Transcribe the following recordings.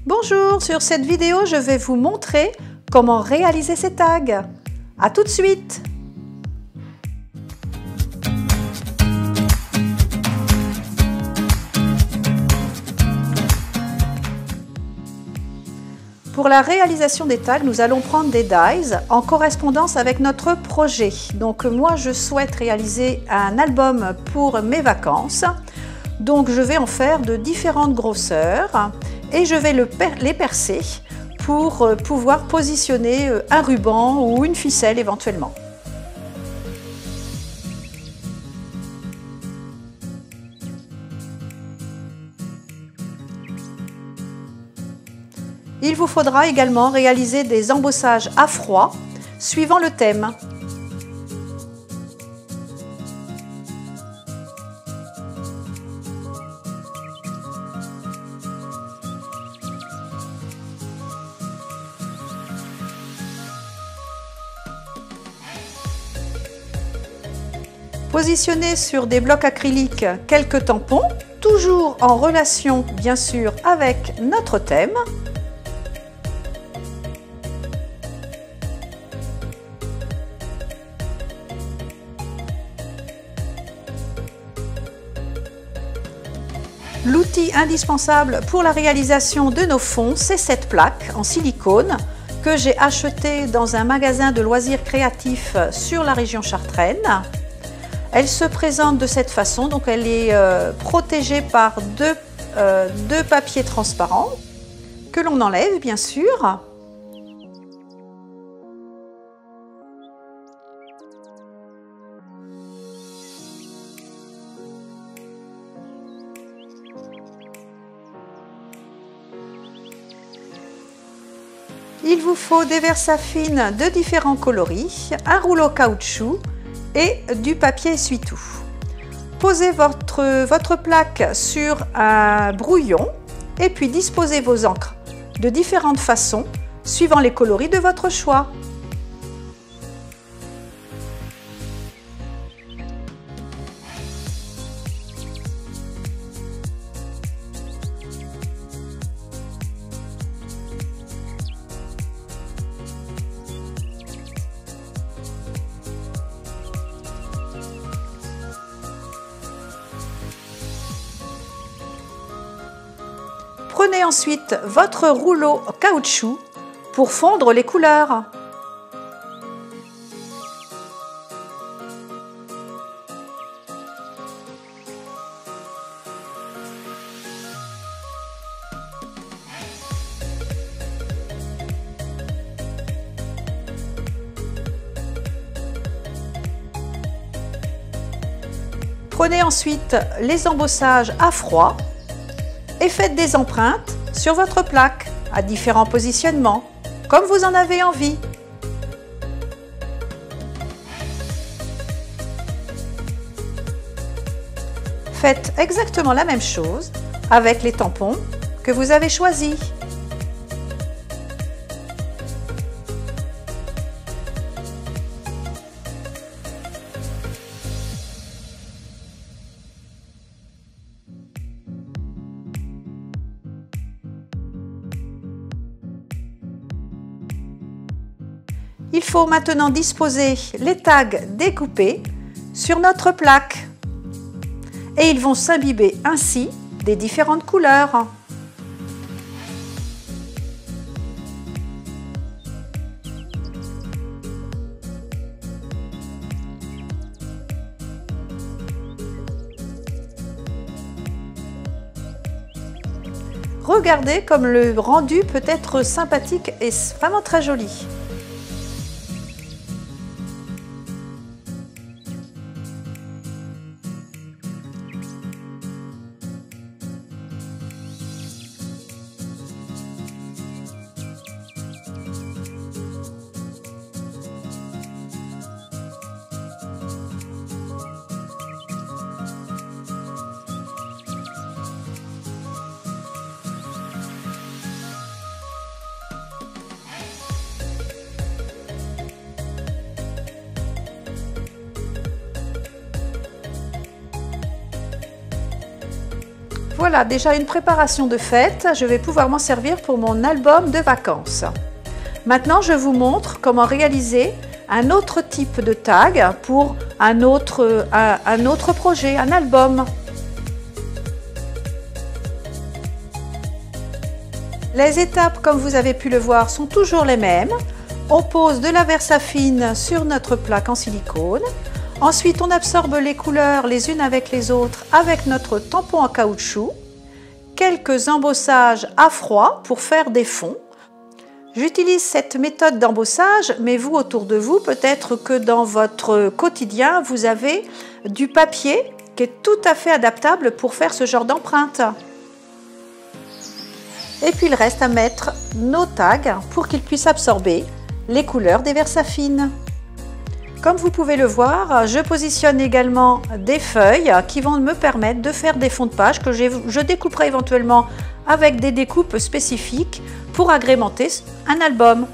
Bonjour, sur cette vidéo, je vais vous montrer comment réaliser ces tags. À tout de suite! Pour la réalisation des tags, nous allons prendre des dies en correspondance avec notre projet. Donc moi, je souhaite réaliser un album pour mes vacances. Donc je vais en faire de différentes grosseurs et je vais les percer pour pouvoir positionner un ruban ou une ficelle éventuellement. Il vous faudra également réaliser des embossages à froid suivant le thème. Positionnez sur des blocs acryliques quelques tampons, toujours en relation bien sûr avec notre thème. L'outil indispensable pour la réalisation de nos fonds, c'est cette plaque en silicone que j'ai achetée dans un magasin de loisirs créatifs sur la région chartraine. Elle se présente de cette façon, donc elle est protégée par deux papiers transparents que l'on enlève bien sûr. Il vous faut des Versafine de différents coloris, un rouleau caoutchouc et du papier essuie-tout. Posez votre plaque sur un brouillon et puis disposez vos encres de différentes façons suivant les coloris de votre choix. Prenez ensuite votre rouleau caoutchouc pour fondre les couleurs. Prenez ensuite les embossages à froid et faites des empreintes sur votre plaque à différents positionnements, comme vous en avez envie. Faites exactement la même chose avec les tampons que vous avez choisis. Il faut maintenant disposer les tags découpés sur notre plaque et ils vont s'imbiber ainsi des différentes couleurs. Regardez comme le rendu peut être sympathique et vraiment très joli. Voilà déjà une préparation de fête, je vais pouvoir m'en servir pour mon album de vacances. Maintenant, je vous montre comment réaliser un autre type de tag pour un autre projet, un album. Les étapes, comme vous avez pu le voir, sont toujours les mêmes. On pose de la Versafine sur notre plaque en silicone. Ensuite, on absorbe les couleurs les unes avec les autres avec notre tampon en caoutchouc. Quelques embossages à froid pour faire des fonds. J'utilise cette méthode d'embossage, mais vous, autour de vous, peut-être que dans votre quotidien, vous avez du papier qui est tout à fait adaptable pour faire ce genre d'empreinte. Et puis, il reste à mettre nos tags pour qu'ils puissent absorber les couleurs des Versafine. Comme vous pouvez le voir, je positionne également des feuilles qui vont me permettre de faire des fonds de page que je découperai éventuellement avec des découpes spécifiques pour agrémenter un album.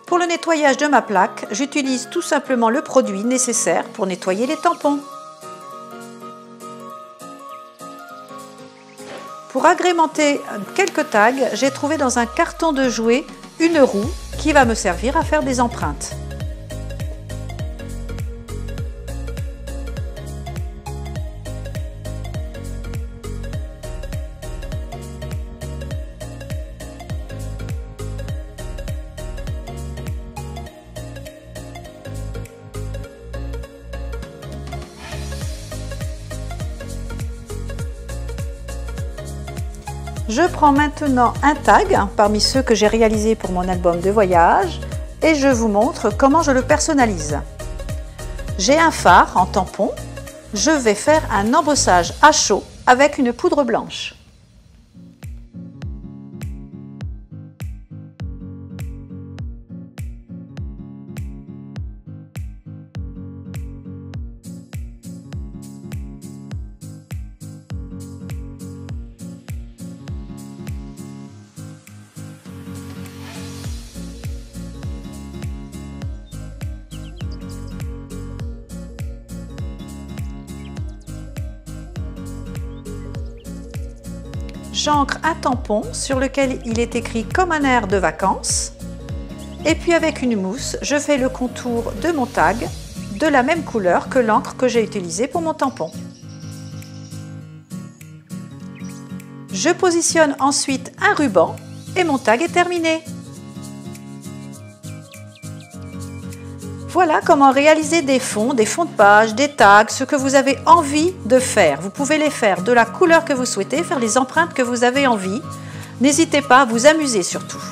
Pour le nettoyage de ma plaque, j'utilise tout simplement le produit nécessaire pour nettoyer les tampons. Pour agrémenter quelques tags, j'ai trouvé dans un carton de jouets une roue qui va me servir à faire des empreintes. Je prends maintenant un tag parmi ceux que j'ai réalisés pour mon album de voyage et je vous montre comment je le personnalise. J'ai un phare en tampon, je vais faire un embossage à chaud avec une poudre blanche. J'ancre un tampon sur lequel il est écrit comme un air de vacances. Et puis avec une mousse, je fais le contour de mon tag de la même couleur que l'encre que j'ai utilisée pour mon tampon. Je positionne ensuite un ruban et mon tag est terminé. Voilà comment réaliser des fonds de page, des tags, ce que vous avez envie de faire. Vous pouvez les faire de la couleur que vous souhaitez, faire les empreintes que vous avez envie. N'hésitez pas à vous amuser surtout.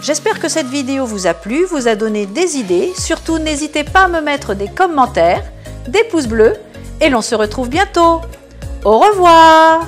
J'espère que cette vidéo vous a plu, vous a donné des idées. Surtout, n'hésitez pas à me mettre des commentaires, des pouces bleus et l'on se retrouve bientôt. Au revoir!